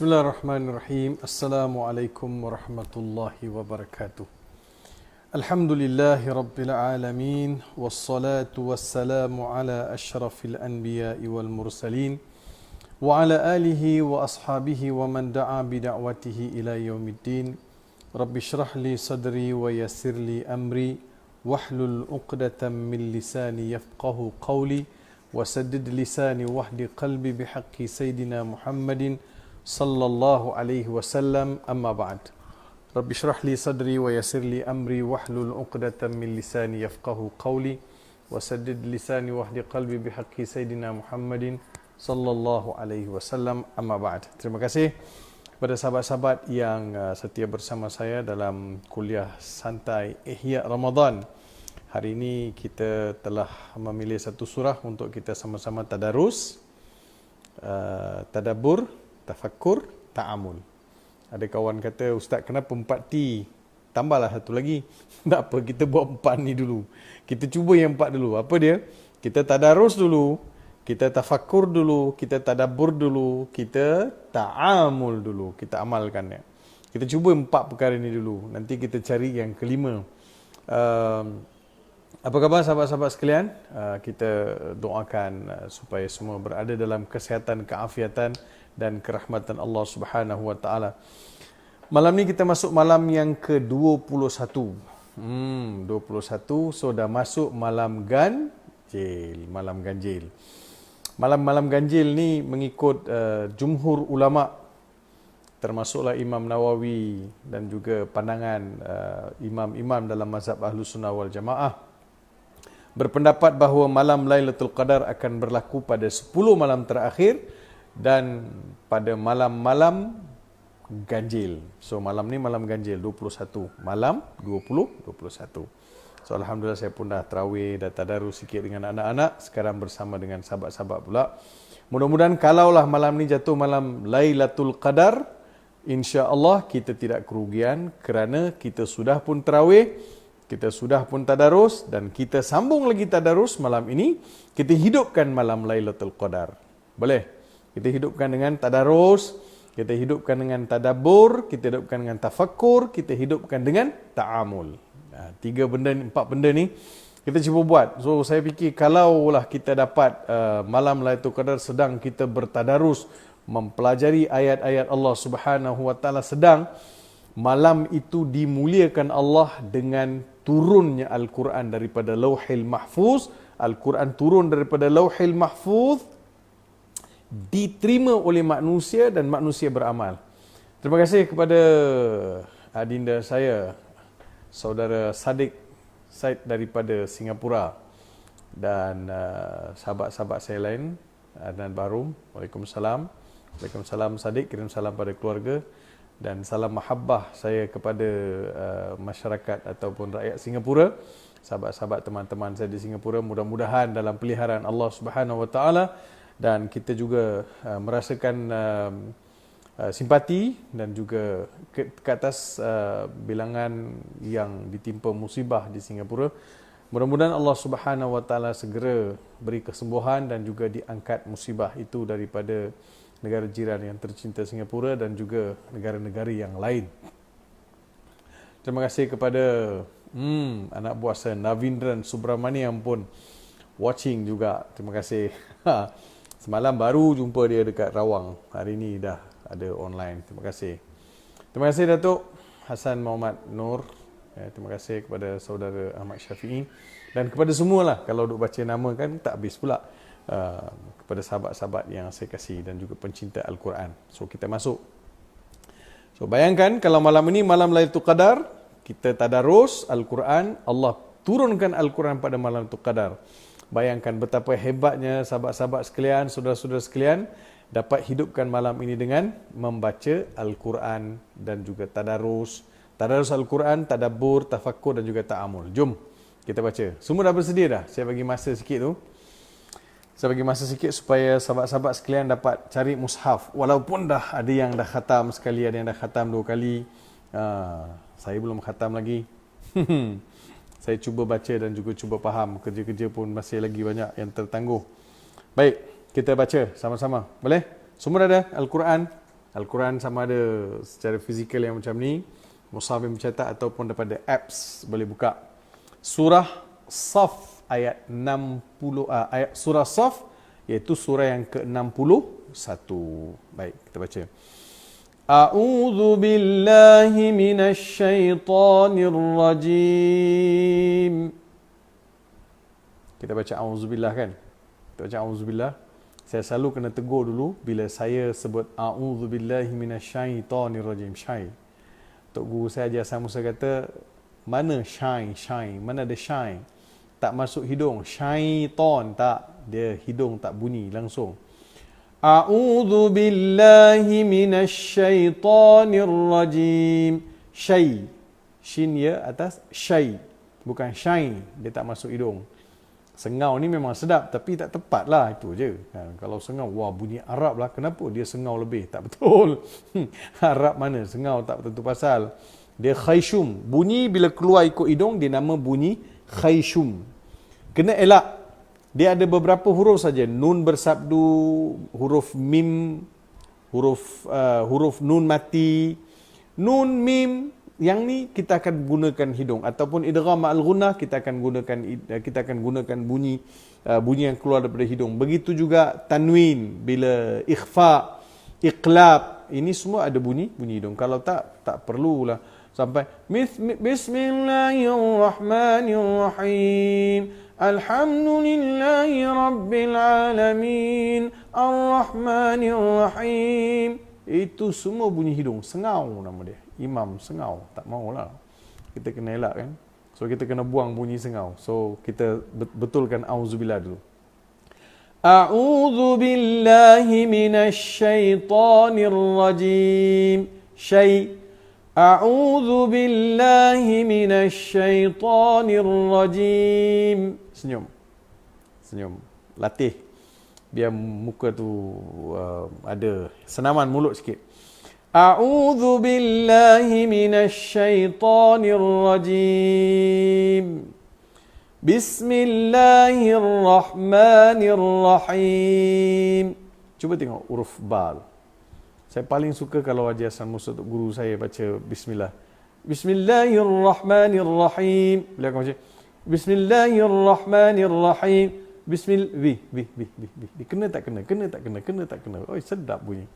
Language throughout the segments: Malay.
Bismillahirrahmanirrahim. Assalamualaikum warahmatullahi wabarakatuh. Alhamdulillahi rabbil alamin. Wassalatu wassalamu ala ashrafil anbiya'i wal mursalin. Wa ala alihi wa ashabihi wa man da'a bida'watihi ila yaumiddin. Rabbi shrah li sadri wa yassir li amri. Wahlul uqdatan min lisani yafqahu qawli. Wasaddid lisani wahdi qalbi bihaqqi Sayyidina Muhammadin sallallahu alaihi wasallam. Amma ba'd. Rabbi shrah li sadri wa yassir li amri wahlul 'uqdatam min lisani yafqahu qawli wasaddid lisani wahdi qalbi bihaqqi Sayyidina Muhammadin sallallahu alaihi wasallam. Amma ba'd. Terima kasih kepada sahabat-sahabat yang setia bersama saya dalam kuliah santai Ihya Ramadan. Hari ini kita telah memilih satu surah untuk kita sama-sama tadarus, tadabbur, tafakkur, ta'amul. Ada kawan kata, Ustaz kenapa 4T? Tambahlah satu lagi. Tak apa, kita buat 4 ni dulu. Kita cuba yang 4 dulu. Apa dia? Kita tadarus dulu, kita tafakkur dulu, kita tadabbur dulu, kita ta'amul dulu. Kita amalkan ya. Kita cuba 4 perkara ni dulu. Nanti kita cari yang kelima. Apa khabar sahabat-sahabat sekalian? Kita doakan supaya semua berada dalam kesihatan, keafiatan dan kerahmatan Allah Subhanahu wa taala. Malam ni kita masuk malam yang ke-21. 21, so dah masuk malam ganjil, malam ganjil. Malam-malam ganjil ni mengikut jumhur ulama, termasuklah Imam Nawawi dan juga pandangan imam-imam dalam mazhab Ahlus Sunnah wal Jamaah, berpendapat bahawa malam Lailatul Qadar akan berlaku pada 10 malam terakhir dan pada malam-malam ganjil. So malam ni malam ganjil 21, malam 20 21. So alhamdulillah saya pun dah tarawih, dah tadarus sikit dengan anak-anak, sekarang bersama dengan sahabat-sahabat pula. Mudah-mudahan kalaulah malam ni jatuh malam Lailatul Qadar, insya-Allah kita tidak kerugian kerana kita sudah pun tarawih, kita sudah pun tadarus dan kita sambung lagi tadarus malam ini. Kita hidupkan malam Lailatul Qadar. Boleh? Kita hidupkan dengan tadarus, kita hidupkan dengan tadabbur, kita hidupkan dengan tafakkur, kita hidupkan dengan ta'amul. 3 benda ni, 4 benda ni kita cuba buat. So saya fikir kalaulah kita dapat malam Lailatul Qadar sedang kita bertadarus, mempelajari ayat-ayat Allah Subhanahu wa taala, sedang malam itu dimuliakan Allah dengan turunnya Al-Quran daripada Lauhil Mahfuz. Al-Quran turun daripada Lauhil Mahfuz, diterima oleh manusia dan manusia beramal. Terima kasih kepada adinda saya, saudara Sadiq Said daripada Singapura, dan sahabat-sahabat saya lain, Adnan Barum. Waalaikumsalam. Waalaikumsalam Sadiq, kirim salam pada keluarga dan salam mahabbah saya kepada masyarakat ataupun rakyat Singapura, sahabat-sahabat teman-teman saya di Singapura. Mudah-mudahan dalam peliharaan Allah Subhanahu wa taala, dan kita juga merasakan simpati dan juga ke atas bilangan yang ditimpa musibah di Singapura. Mudah-mudahan Allah Subhanahu wa taala segera beri kesembuhan dan juga diangkat musibah itu daripada negara jiran yang tercinta Singapura dan juga negara-negara yang lain. Terima kasih kepada anak buah saya Navindran Subramaniam pun watching juga. Terima kasih. Semalam baru jumpa dia dekat Rawang. Hari ini dah ada online. Terima kasih. Terima kasih Datuk Hasan Muhammad Nur. Terima kasih kepada saudara Ahmad Syafi'i dan kepada semualah. Kalau duk baca nama kan tak habis pula. Kepada sahabat-sahabat yang saya kasih dan juga pencinta Al-Quran. So kita masuk. So bayangkan kalau malam ini malam Lailatul Qadar, kita tadarus Al-Quran, Allah turunkan Al-Quran pada malam Lailatul Qadar. Bayangkan betapa hebatnya sahabat-sahabat sekalian, saudara-saudara sekalian, dapat hidupkan malam ini dengan membaca Al-Quran dan juga tadarus. Tadarus Al-Quran, tadabbur, tafakkur dan juga ta'amul. Jom kita baca. Semua dah bersedia dah? Saya bagi masa sikit tu. Saya bagi masa sikit supaya sahabat-sahabat sekalian dapat cari mushaf. Walaupun dah ada yang dah khatam sekali, ada yang dah khatam 2 kali. Saya belum khatam lagi. Saya cuba baca dan juga cuba faham. Kerja-kerja pun masih lagi banyak yang tertangguh. Baik, kita baca sama-sama. Boleh? Semua dah ada Al-Quran? Al-Quran sama ada secara fizikal yang macam ni, mushaf yang mencetak ataupun daripada apps boleh buka. Surah Saf ayat 60 ayat surah Saf iaitu surah yang ke-61. Baik, kita baca. A'udzu billahi minasy syaithanir rajim. Kita baca auzubillah kan? Kita baca auzubillah. Saya selalu kena tegur dulu bila saya sebut a'udzubillahi minasyaitonir rajim. Syai. Tok guru saya ajar saya Musa kata, mana syai? Mana ada syai? Tak masuk hidung. Syaiton tak. Dia hidung tak bunyi langsung. A'udzubillahi minasyaitonir rajim. Syai. Shin ya atas syai. Bukan syai. Dia tak masuk hidung. Sengau ni memang sedap tapi tak tepat lah, itu je. Kalau sengau, wah bunyi Arab lah. Kenapa dia sengau lebih? Tak betul. Arab mana? Sengau tak tentu pasal. Dia khayshum. Bunyi bila keluar ikut hidung, dia nama bunyi khayshum. Kena elak. Dia ada beberapa huruf saja. Nun bersabdu, huruf mim, huruf nun mati. Nun, mim, yang ni kita akan gunakan hidung, ataupun idgham al-ghunnah kita akan gunakan bunyi yang keluar daripada hidung. Begitu juga tanwin, bila ikhfa, iqlab, ini semua ada bunyi hidung. Kalau tak perlulah sampai bismillahirrahmanirrahim, alhamdulillahi rabbil alamin, arrahmanirrahim. Itu semua bunyi hidung. Sengau nama dia. Imam sengau, tak maulah. Kita kena elak kan. So kita kena buang bunyi sengau. So kita betulkan auzubillah dulu. A'udzu billahi minasyaitonir rajim. A'udzu billahi minasyaitonir rajim. Senyum. Latih biar muka tu ada senaman mulut sikit. A'udzu billahi minasyaitonir rajim. Bismillahirrahmanirrahim. Cuba tengok huruf ba. Saya paling suka kalau ajar San Musa, guru saya baca bismillah. Bismillahirrahmanirrahim. Bila kamu baca Bismillahirrahmanirrahim. Kena tak kena. Oh, sedap bunyi.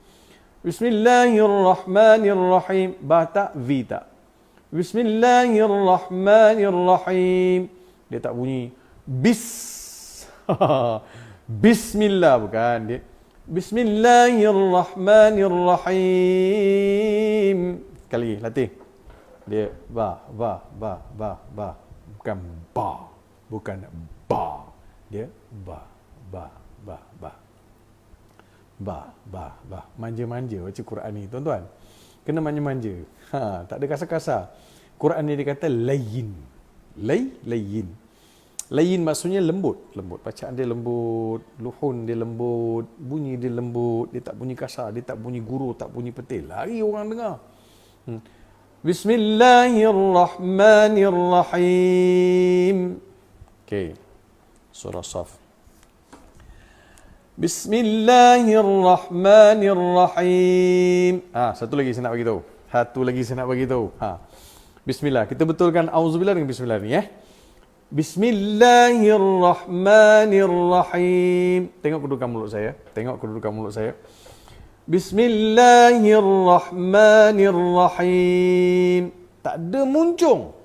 Bismillahirrahmanirrahim. Ba tak, V tak. Bismillahirrahmanirrahim. Dia tak bunyi Bismillah, bukan dia. Bismillahirrahmanirrahim. Sekali latih. Dia ba. Bukan ba. Dia ba. Manja-manja baca Quran ni, tuan-tuan. Kena manja-manja. Tak ada kasar-kasar. Quran ni dia kata layyin. Layyin. Layyin maksudnya lembut. Bacaan dia lembut, luhun dia lembut, bunyi dia lembut, dia tak bunyi kasar, dia tak bunyi guru, tak bunyi petil. Lari orang dengar. Bismillahirrahmanirrahim. Okey. Surah Saf. Bismillahirrahmanirrahim. Satu lagi saya nak bagi tahu. Bismillah. Kita betulkan auzubillah dengan bismillah ni Bismillahirrahmanirrahim. Tengok kedudukan mulut saya. Bismillahirrahmanirrahim. Tak ada muncung.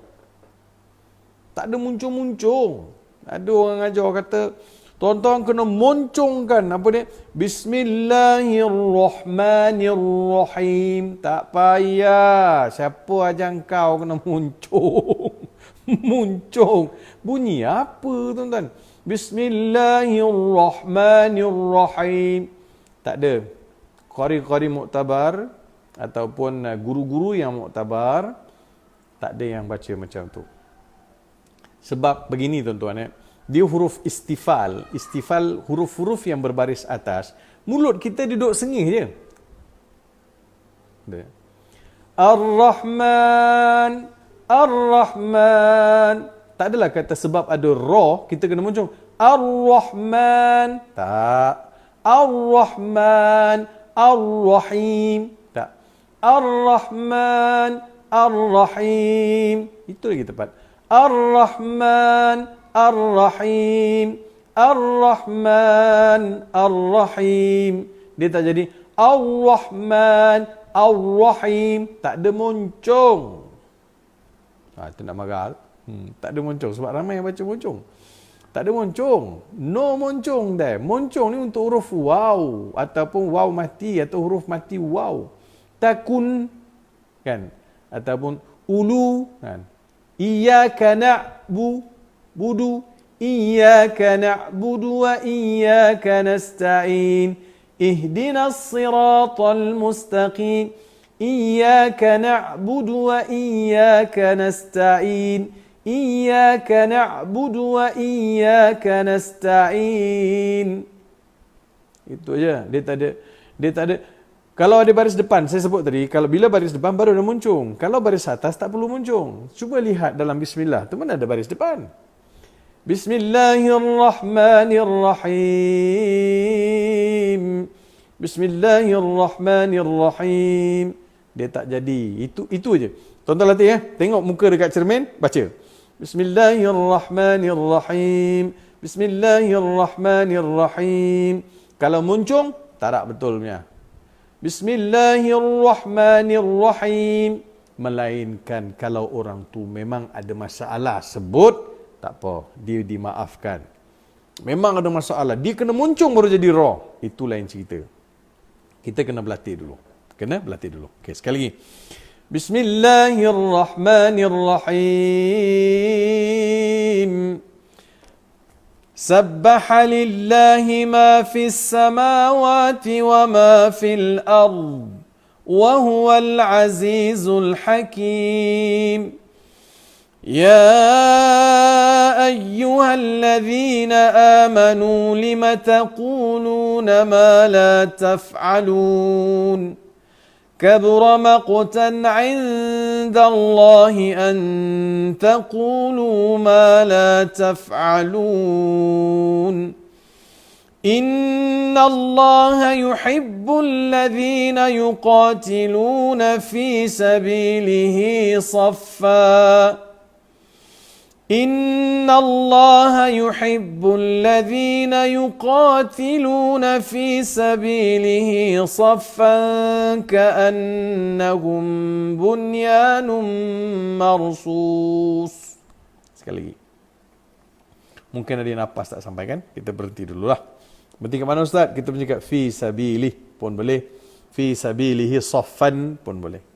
Ada orang ajar kata, tuan-tuan kena muncungkan apa dia? Bismillahirrahmanirrahim. Tak payah. Siapa ajar kau kena muncung? Muncung. Bunyi apa, tuan-tuan? Bismillahirrahmanirrahim. Tak ada. Qari-qari muktabar ataupun guru-guru yang muktabar, tak ada yang baca macam tu. Sebab begini, tuan-tuan, dia huruf istifal. Istifal huruf-huruf yang berbaris atas. Mulut kita duduk sengih je. Ar-Rahman. Tak adalah kata sebab ada ra, kita kena muncung. Ar-Rahman. Tak. Ar-Rahman. Ar-Rahim. Ar-Rahman, Ar-Rahim. Itu lagi tepat. Ar-Rahman, Ar-Rahim, Ar-Rahman, Ar-Rahim. Dia tak jadi Ar-Rahman, Ar-Rahim. Tak ada moncong. Itu nak marah. Tak ada moncong. Sebab ramai yang baca moncong. Tak ada moncong. No moncong dah. Moncong ni untuk huruf waw. Ataupun waw mati. Atau huruf mati waw. Takun. Kan. Ataupun ulu. Kan. Iyaka na'budu. Iyaka na'budu wa iyaka nasta'in. Ihdinas siratal mustaqim. Iyaka na'budu wa iyaka nasta'in. Iyaka na'budu wa iyaka nasta'in. Itu aja. Dia tak ada. Kalau ada baris depan, saya sebut tadi, kalau bila baris depan baru ada muncung. Kalau baris atas tak perlu muncung. Cuba lihat dalam bismillah. Tu mana ada baris depan? Bismillahirrahmanirrahim. Bismillahirrahmanirrahim. Dia tak jadi. Itu aja. Tonton latih ya. Tengok muka dekat cermin, baca. Bismillahirrahmanirrahim. Bismillahirrahmanirrahim. Kalau muncung, tarak betulnya. Bismillahirrahmanirrahim. Melainkan kalau orang tu memang ada masalah, sebut, tak apa, dia dimaafkan. Memang ada masalah, dia kena muncung baru jadi ra. Itu lain cerita. Kita kena berlatih dulu. Okey, sekali lagi. Bismillahirrahmanirrahim. Sabbaha lillahi ma fis samawati wa ma fil ard. Wa huwal azizul hakim. يا أيها الذين آمنوا لم تقولون ما لا تفعلون كبر مقتا عند الله أن تقولوا ما لا تفعلون إن الله يحب الذين يقاتلون في سبيله صفا إن الله يحب الذين يقاتلون في سبيله صفا كأنهم بنيان مرصوص. Sekali lagi. Mungkin ada yang napas tak sampai kan? Kita berhenti dululah. Berhenti ke mana Ustaz? Kita bercakap fi sabilih pun boleh. Fi sabilihi saffan pun boleh.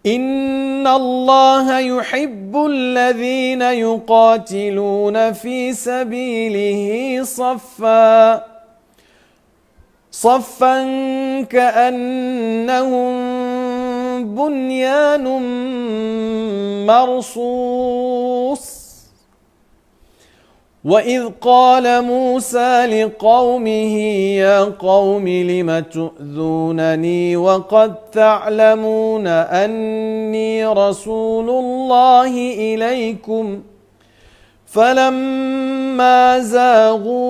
إن الله يحب الذين يقاتلون في سبيله صفا كأنهم بنيان مرصوص وإذ قال موسى لقومه يا قوم لم تؤذونني وقد تعلمون أني رسول الله إليكم فلما زاغوا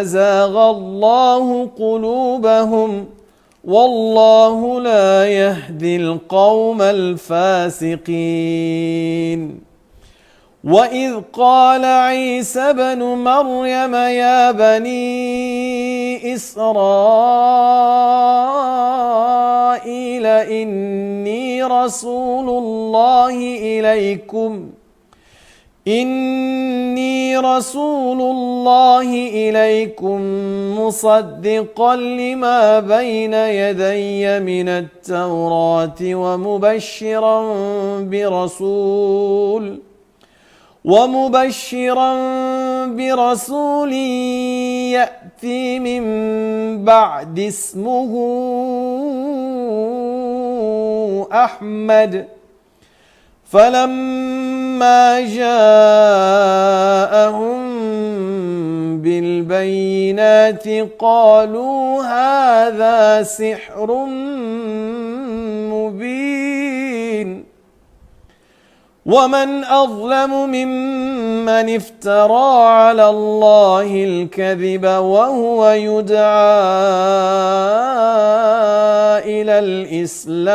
أزاغ الله قلوبهم والله لا يهدي القوم الفاسقين وإذ قال عيسى ابن مريم يا بني إسرائيل إني رسول الله إليكم مصدقا لما بين يدي من التوراة ومبشرا برسول يأتي من بعد اسمه أحمد فلما جاءهم بالبينات قالوا هذا سحر مبين وَمَنْ أَظْلَمُ مِمَّنِ افْتَرَى عَلَى اللَّهِ الْكَذِبَ وَهُوَ يُدْعَى إِلَى الْإِسْلَامِ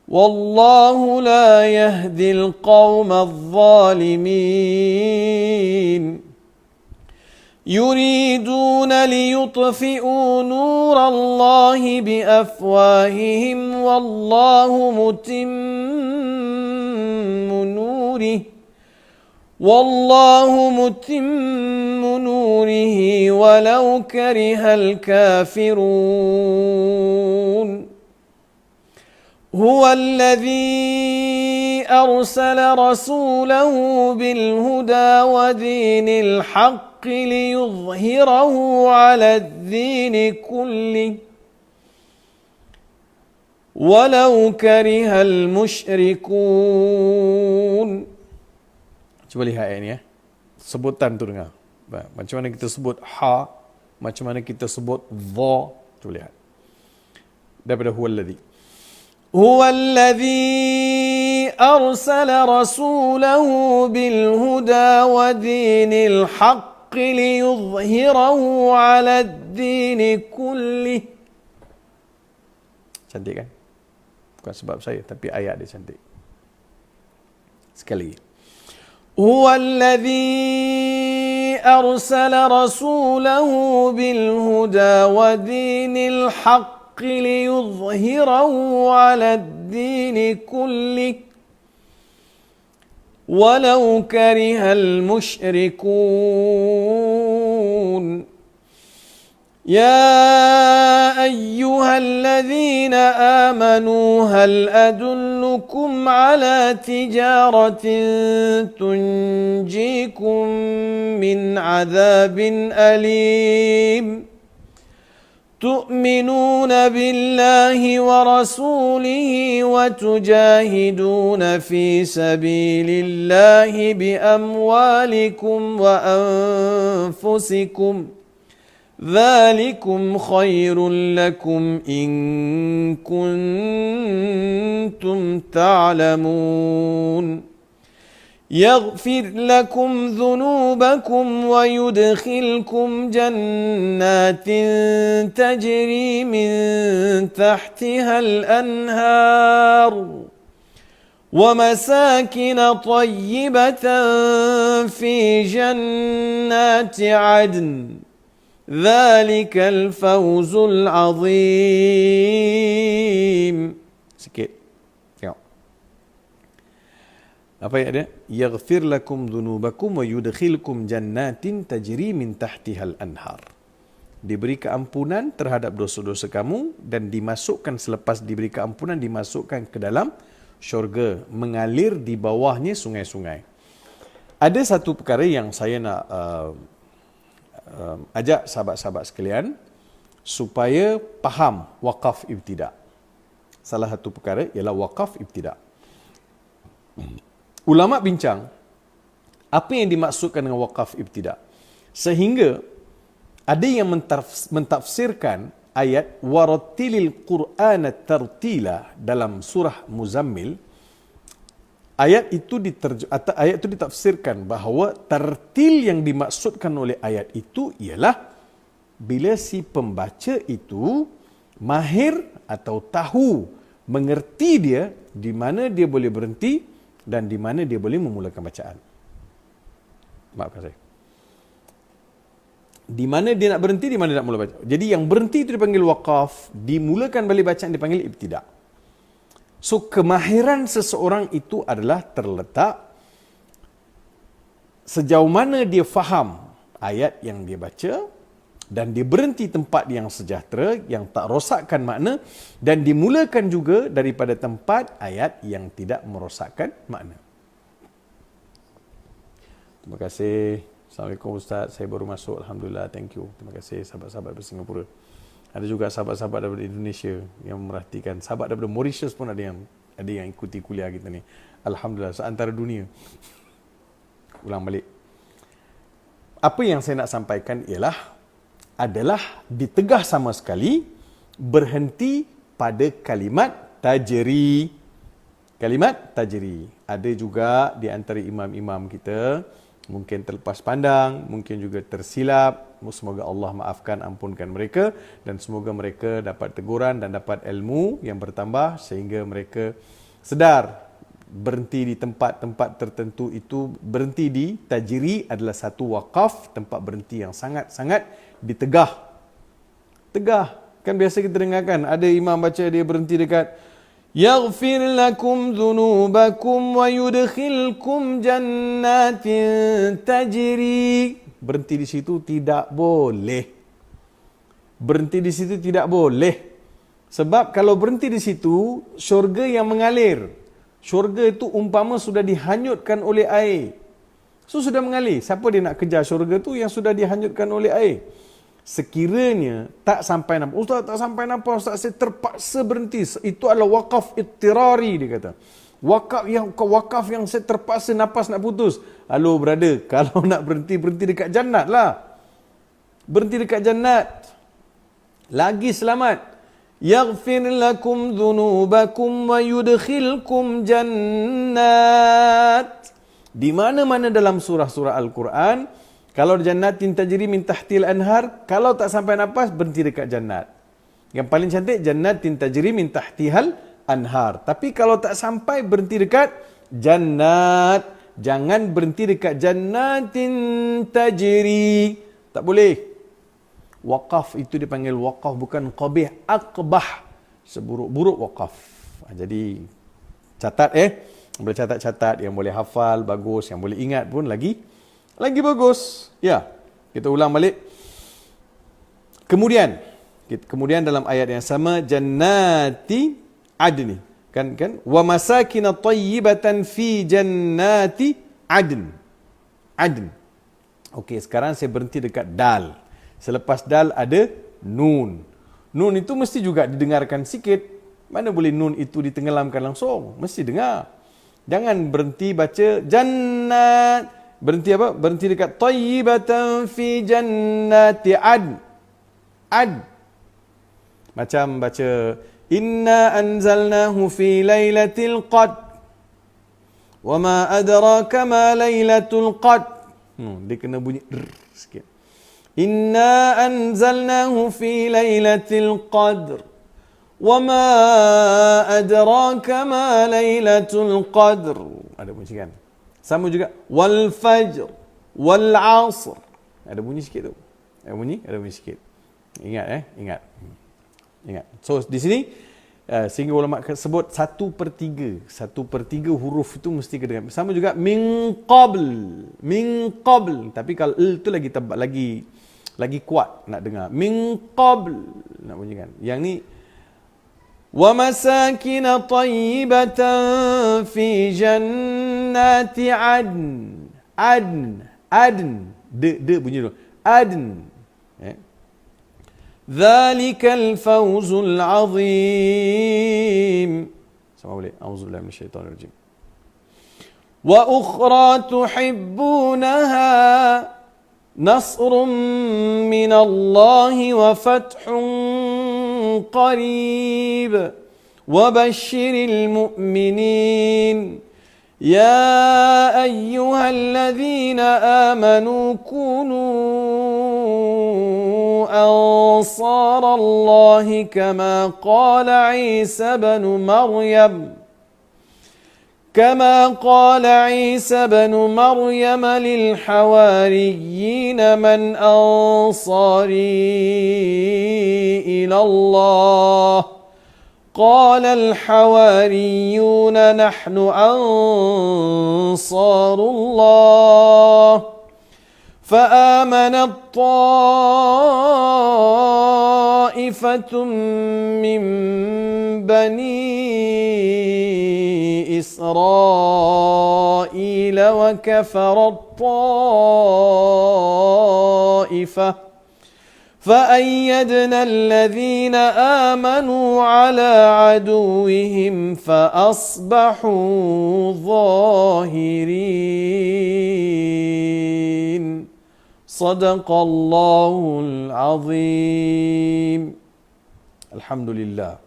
وَاللَّهُ لَا يَهْدِي الْقَوْمَ الظَّالِمِينَ يريدون ليطفئوا نور الله بأفواههم والله متم نوره ولو كره الكافرون هو الذي أرسل رسوله بالهدى ودين الحق ليظهره على الدين كله ولو كره المشركون. Cuba lihat ayat ni ya. Sebutan tu dengar. Macam mana kita sebut ha, macam mana kita sebut dha. Cuba lihat. Daripada huwallazi. هو الذي أرسل رسوله بالهدى ودين الحق ليظهره على الدين كله. Cantik kan? Bukan sebab saya, tapi ayat dia cantik. Sekali lagi. هو الذي أرسل رسوله بالهدى ودين الحق ليظهره على الدين كله ولو كره المشركون يا أيها الذين آمنوا هل أدلكم على تجارة تنجيكم من عذاب أليم تؤمنون بالله ورسوله وتجاهدون في سبيل الله بأموالكم وأنفسكم ذلكم خير لكم إن كنتم تعلمون يغفر لكم ذنوبكم ويدخلكم جنات تجري من تحتها الأنهار ومساكن طيبة في جنات عدن ذلك الفوز العظيم. Sikit. Tengok. Apa ayat dia? Yaghfir lakum dhunubakum wa yudkhilkum jannatin tajri min tahtihal anhar. Diberi keampunan terhadap dosa-dosa kamu dan dimasukkan selepas diberi keampunan dimasukkan ke dalam syurga, mengalir di bawahnya sungai-sungai. Ada satu perkara yang saya nak ajak sahabat-sahabat sekalian supaya faham waqaf ibtida'. Salah satu perkara ialah waqaf ibtida'. Ulama bincang apa yang dimaksudkan dengan waqaf ibtida', sehingga ada yang mentafsirkan ayat warattilil qur'ana tartila dalam surah Muzammil. Ayat itu ditafsirkan bahawa tartil yang dimaksudkan oleh ayat itu ialah bila si pembaca itu mahir atau tahu, mengerti dia di mana dia boleh berhenti dan di mana dia boleh memulakan bacaan. Maafkan saya. Di mana dia nak berhenti, di mana dia nak mula baca. Jadi yang berhenti itu dipanggil waqaf, dimulakan balik bacaan dipanggil ibtida'. So, kemahiran seseorang itu adalah terletak sejauh mana dia faham ayat yang dia baca dan dia berhenti tempat yang sejahtera, yang tak rosakkan makna, dan dimulakan juga daripada tempat ayat yang tidak merosakkan makna. Terima kasih. Assalamualaikum Ustaz. Saya baru masuk. Alhamdulillah. Thank you. Terima kasih sahabat-sahabat dari Singapura. Ada juga sahabat-sahabat daripada Indonesia yang merhatikan. Sahabat daripada Mauritius pun ada yang ikuti kuliah kita ni. Alhamdulillah, seantara dunia. Ulang balik. Apa yang saya nak sampaikan adalah ditegah sama sekali berhenti pada kalimat tajri. Kalimat tajri. Ada juga di antara imam-imam kita mungkin terlepas pandang, mungkin juga tersilap. Semoga Allah maafkan, ampunkan mereka dan semoga mereka dapat teguran dan dapat ilmu yang bertambah sehingga mereka sedar berhenti di tempat-tempat tertentu itu, berhenti di tajri adalah satu wakaf, tempat berhenti yang sangat-sangat ditegah. Tegah. Kan biasa kita dengarkan ada imam baca dia berhenti dekat yaghfir lakum dhunubakum wa yudkhilkum jannatin tajri. Berhenti di situ tidak boleh. Berhenti di situ tidak boleh. Sebab kalau berhenti di situ, syurga yang mengalir. Syurga itu umpama sudah dihanyutkan oleh air. So sudah mengalir. Siapa dia nak kejar syurga tu yang sudah dihanyutkan oleh air? Sekiranya tak sampai nampak, Ustaz tak sampai nampak, Ustaz saya terpaksa berhenti. Itu adalah wakaf ittirari, dia kata. Wakaf yang saya terpaksa nafas nak putus. Halo brother, kalau nak berhenti, berhenti dekat jannat lah. Berhenti dekat jannat. Lagi selamat. Yaghfir lakum dhunubakum wa yudkhilkum jannat. Di mana-mana dalam surah-surah Al-Quran, kalau jannatin tajri min tahtil anhar, kalau tak sampai nafas, berhenti dekat jannat. Yang paling cantik, jannatin tajri min tahtihal anhar. Tapi kalau tak sampai, berhenti dekat jannat. Jangan berhenti dekat jannatin tajri. Tak boleh. Waqaf itu dipanggil waqaf, bukan qabih, aqbah. Seburuk-buruk waqaf. Jadi, catat boleh catat-catat, yang boleh hafal, bagus. Yang boleh ingat pun lagi bagus. Ya, kita ulang balik. Kemudian dalam ayat yang sama, jannati adni. Kan wa masakin tayyibatan fi jannati adn. Okey, sekarang saya berhenti dekat dal. Selepas dal ada nun. Nun itu mesti juga didengarkan sikit. Mana boleh nun itu ditenggelamkan langsung? Mesti dengar. Jangan berhenti baca jannat. Berhenti apa? Berhenti dekat tayyibatan fi jannati ad. Macam baca inna anzalnahu fi lailatul qadr. Wa ma adraka ma lailatul qadr. Dia kena bunyi sikit. Inna anzalnahu fi lailatul qadr. Wa ma adraka ma lailatul qadr. Ada bunyi kan? Sama juga wal fajr wal asr. Ada bunyi sikit tu. Ada bunyi sikit. Ingat ingat. So di sini sehingga ulama sebut 1/3 huruf itu mesti kedengar. Sama juga min qabl. Tapi kalau tu lagi tebal, lagi kuat nak dengar. Min qabl nak bunyikan. Yang ni wa masakin tayyibatan fi jannati adn. De bunyi dulu. Adn. Dzalikal fawzul azim. Sama boleh. Auzubillahi minasyaitonir rajim. Wa ukhra tuhibbunaha nasrun minallahi wa fathun qarib. Wa bashshiril mu'minin. يا أيها الذين آمنوا كونوا أنصار الله كما قال عيسى بن مريم للحواريين من أنصاري إلى الله قال الحواريون نحن أنصار الله فآمنت طائفة من بني إسرائيل وكفرت طائفة فأيدنا الذين آمنوا على عدوهم فأصبحوا ظاهرين صدق الله العظيم. Alhamdulillah.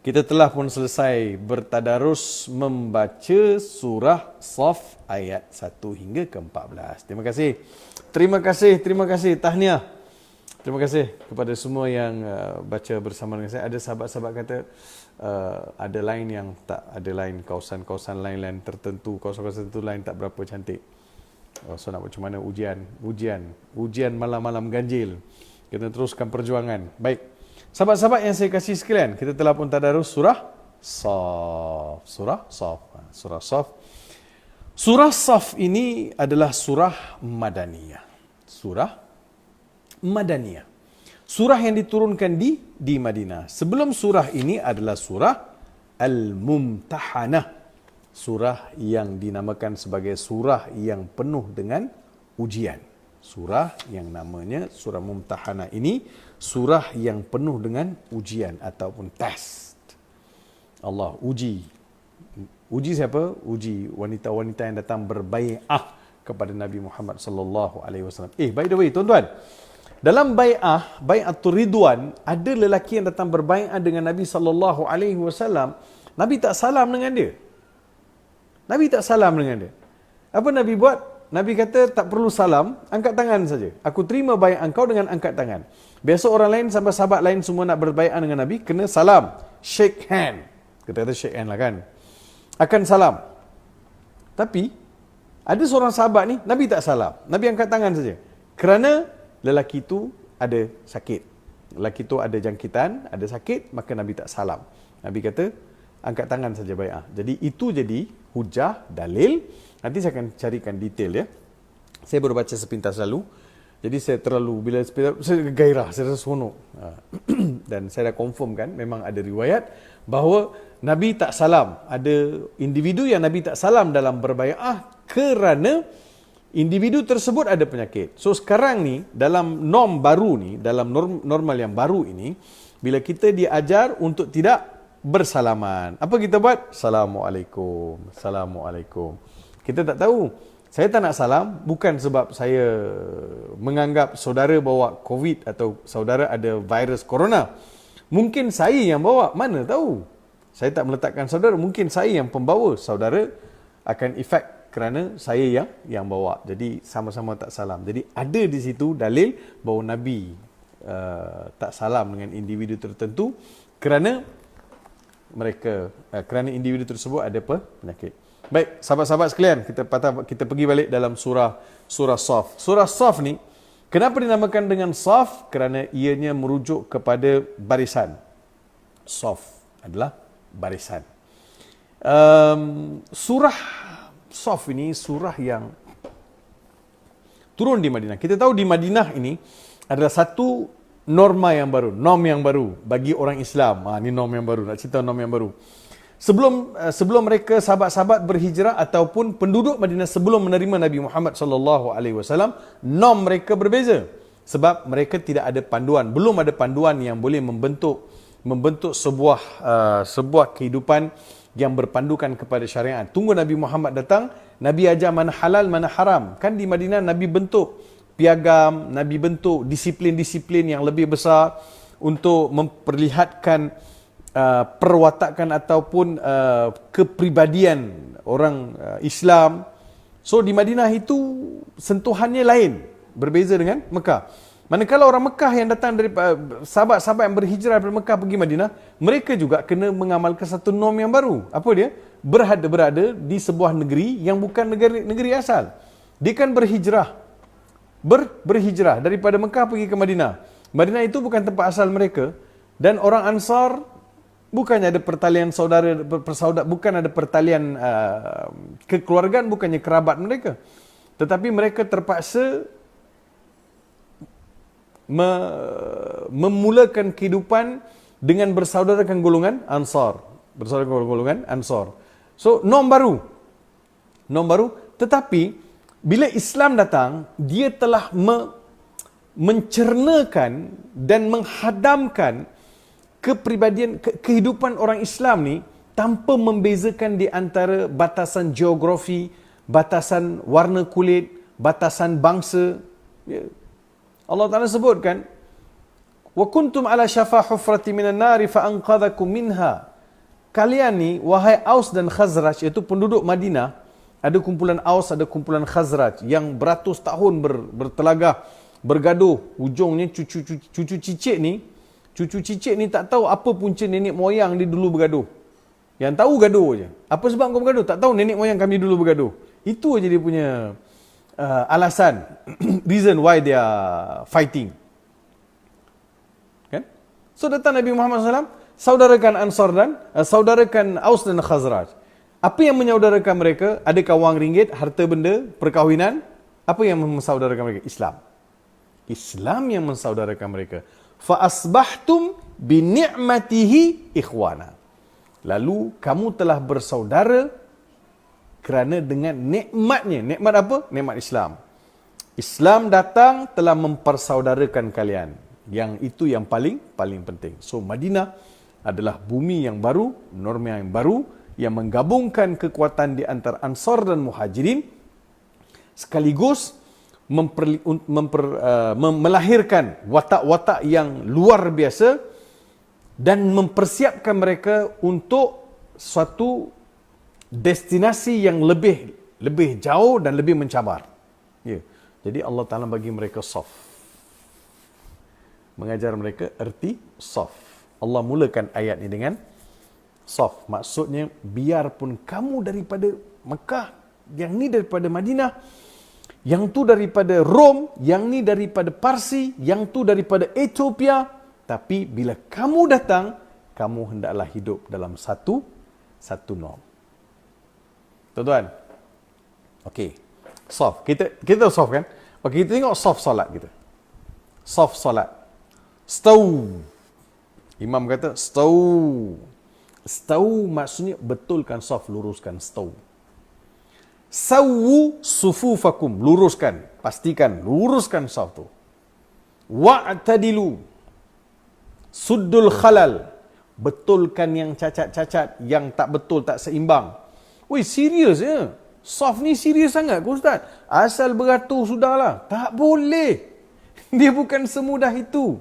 Kita telah pun selesai bertadarus membaca surah Saf ayat 1 hingga ke 14. Terima kasih. Terima kasih, terima kasih. Tahniah. Terima kasih kepada semua yang baca bersama dengan saya. Ada sahabat-sahabat kata ada lain yang tak, ada lain kawasan-kawasan lain-lain tertentu, kawasan-kawasan tertentu lain tak berapa cantik. So nak macam mana ujian malam-malam ganjil. Kita teruskan perjuangan. Baik. Sahabat-sahabat yang saya kasih sekalian, kita telah pun tadarus surah Saf. Surah Saf. Surah Saf. Surah Saf ini adalah surah Madaniyah. Surah Madaniyah. Surah yang diturunkan di Madinah. Sebelum surah ini adalah surah Al-Mumtahanah. Surah yang dinamakan sebagai surah yang penuh dengan ujian. Surah yang namanya surah Mumtahanah ini surah yang penuh dengan ujian ataupun test. Allah uji. Uji siapa? Uji wanita-wanita yang datang berbai'ah kepada Nabi Muhammad sallallahu alaihi wasallam. By the way, tuan-tuan, dalam bai'atul ridwan, ada lelaki yang datang berbai'ah dengan Nabi sallallahu alaihi wasallam. Nabi tak salam dengan dia. Nabi tak salam dengan dia. Apa Nabi buat? Nabi kata tak perlu salam, angkat tangan saja. Aku terima bai'ah engkau dengan angkat tangan. Biasa orang lain sampai sahabat lain semua nak berbai'ah dengan Nabi, kena salam, shake hand. Kita kata shake hand lah kan. Akan salam. Tapi ada seorang sahabat ni, Nabi tak salam. Nabi angkat tangan saja. Kerana lelaki itu ada sakit. Lelaki itu ada jangkitan, ada sakit, maka Nabi tak salam. Nabi kata angkat tangan saja bai'ah. Jadi itu jadi hujah, dalil. Nanti saya akan carikan detail ya. Saya baru baca sepintas lalu. Jadi saya bila saya gairah, saya rasa seronok. Dan saya dah confirm kan, memang ada riwayat bahawa Nabi tak salam. Ada individu yang Nabi tak salam dalam berbai'ah kerana individu tersebut ada penyakit. So sekarang ni, dalam norm baru ni, dalam normal yang baru ini, bila kita diajar untuk tidak bersalaman. Apa kita buat? Assalamualaikum. Assalamualaikum. Kita tak tahu. Saya tak nak salam bukan sebab saya menganggap saudara bawa COVID atau saudara ada virus corona. Mungkin saya yang bawa, mana tahu. Saya tak meletakkan saudara, mungkin saya yang pembawa. Saudara akan efek kerana saya yang bawa. Jadi sama-sama tak salam. Jadi ada di situ dalil bahawa Nabi tak salam dengan individu tertentu kerana kerana individu tersebut ada penyakit. Baik, sahabat-sahabat sekalian, kita pergi balik dalam surah Saf. Surah Saf ni, kenapa dinamakan dengan Saf? Kerana ianya merujuk kepada barisan. Saf adalah barisan. Surah Saf ini surah yang turun di Madinah. Kita tahu di Madinah ini adalah satu norma yang baru, norm yang baru bagi orang Islam. Ini norm yang baru, nak cerita norm yang baru. Sebelum mereka sahabat-sahabat berhijrah ataupun penduduk Madinah sebelum menerima Nabi Muhammad sallallahu alaihi wasallam, norm mereka berbeza sebab mereka tidak ada panduan, belum ada panduan yang boleh membentuk sebuah kehidupan yang berpandukan kepada syariat. Tunggu Nabi Muhammad datang, Nabi ajar mana halal mana haram. Kan di Madinah Nabi bentuk piagam, Nabi bentuk disiplin-disiplin yang lebih besar untuk memperlihatkan perwatakan ataupun kepribadian orang Islam. So di Madinah itu sentuhannya lain, berbeza dengan Mekah. Manakala orang Mekah yang datang dari sahabat-sahabat yang berhijrah dari Mekah pergi Madinah, mereka juga kena mengamalkan satu norm yang baru. Apa dia? Berada di sebuah negeri yang bukan negeri asal. Dia kan berhijrah daripada Mekah pergi ke Madinah. Madinah itu bukan tempat asal mereka, dan orang Ansar bukannya ada pertalian bukan ada pertalian kekeluargaan, bukannya kerabat mereka. Tetapi mereka terpaksa memulakan kehidupan dengan bersaudarakan golongan Ansar. So, norm baru. Tetapi, bila Islam datang, dia telah mencernakan dan menghadamkan kepribadian, kehidupan orang Islam ni tanpa membezakan di antara batasan geografi, batasan warna kulit, batasan bangsa. Allah Ta'ala sebutkan, wa kuntum ala syafa hufrati minan nari fa anqadhakum minha. kalian ni, wahai Aus dan Khazraj, iaitu penduduk Madinah, ada kumpulan Aus, ada kumpulan Khazraj yang beratus tahun bertelagah, bergaduh. Ujungnya cucu cicit ni tak tahu apa punca nenek moyang dia dulu bergaduh. Yang tahu gaduh je. Apa sebab kau bergaduh? Tak tahu nenek moyang kami dulu bergaduh. Itu aja dia punya alasan, reason why they are fighting. Kan? So datang Nabi Muhammad SAW, saudarakan Ansar dan saudarakan Aus dan Khazraj. Apa yang menyaudarakan mereka? Adakah wang ringgit, harta benda, perkahwinan? Apa yang mensaudarakan mereka? Islam. Islam yang mensaudarakan mereka. Fa asbahtum bi ni'matihi ikhwana. Lalu kamu telah bersaudara kerana dengan nikmatnya. Nikmat apa? Nikmat Islam. Islam datang telah mempersaudarakan kalian. Yang itu yang paling penting. So Madinah adalah bumi yang baru, norma yang baru, yang menggabungkan kekuatan di antara Ansar dan Muhajirin, sekaligus melahirkan watak-watak yang luar biasa dan mempersiapkan mereka untuk suatu destinasi yang lebih jauh dan lebih mencabar. Ya. Jadi Allah Ta'ala bagi mereka saf. Mengajar mereka erti saf. Allah mulakan ayat ini dengan saf. Maksudnya, biarpun kamu daripada Mekah, yang ni daripada Madinah, yang tu daripada Rom, yang ni daripada Parsi, yang tu daripada Ethiopia, tapi bila kamu datang, kamu hendaklah hidup dalam satu norm. Tuan-tuan. Okey. Saf. Kita tahu saf kan? Okey, kita tengok saf solat kita. Saf solat. Stau. Imam kata stau. Stau maksudnya betulkan saf, luruskan stau. Sawu sufufakum, luruskan, pastikan luruskan saf tu. Wa'tadilu. Suddul khalal, betulkan yang cacat-cacat, yang tak betul, tak seimbang. Woi, serius ya? Saf ni serius sangat ke Ustaz? Asal beratur sudahlah. Tak boleh. Dia bukan semudah itu.